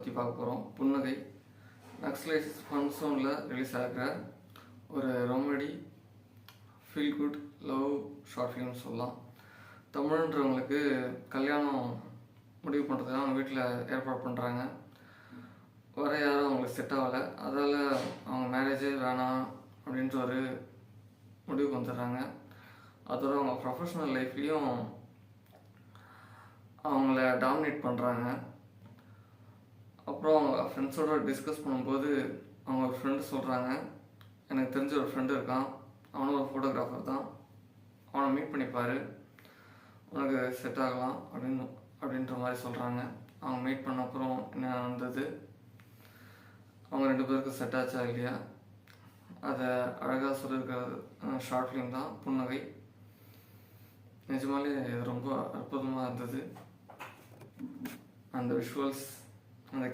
பற்றி பார்க்க போகிறோம். புன்னகை நக்ஸலைஸ் ஃபன் சோனில் ரிலீஸ் ஆகிற ஒரு ரொமடி feel good love short film சொல்லலாம். தமிழ்ன்றவங்களுக்கு கல்யாணம் முடிவு பண்ணுறதுக்கு அவங்க வீட்டில் ஏற்பாடு பண்ணுறாங்க. வர யாரும் அவங்களுக்கு செட் ஆகலை. அதால் அவங்க மேரேஜே வேணாம் அப்படின்ற ஒரு முடிவுக்கு வந்துடுறாங்க. அதோட அவங்க ப்ரொஃபஷ்னல் லைஃப்லேயும் அவங்கள டாமினேட் பண்ணுறாங்க. அப்புறம் அவங்க ஃப்ரெண்ட்ஸோடு டிஸ்கஸ் பண்ணும்போது அவங்க ஒரு ஃப்ரெண்டு சொல்கிறாங்க, எனக்கு தெரிஞ்ச ஒரு ஃப்ரெண்டு இருக்கான், அவனும் ஒரு ஃபோட்டோகிராஃபர் தான், அவனை மீட் பண்ணிப்பார், உனக்கு செட் ஆகலாம் அப்படின்ற மாதிரி சொல்கிறாங்க. அவங்க மீட் பண்ண அப்புறம் என்ன நடந்தது, அவங்க 2 பேருக்கும் செட் ஆச்சா இல்லையா, அதை அழகாக சொல்லியிருக்கிற ஷார்ட் ஃபிலிம் தான் புன்னகை. நிஜமாலே ரொம்ப அற்புதமாக இருந்தது. அந்த விஷுவல்ஸ்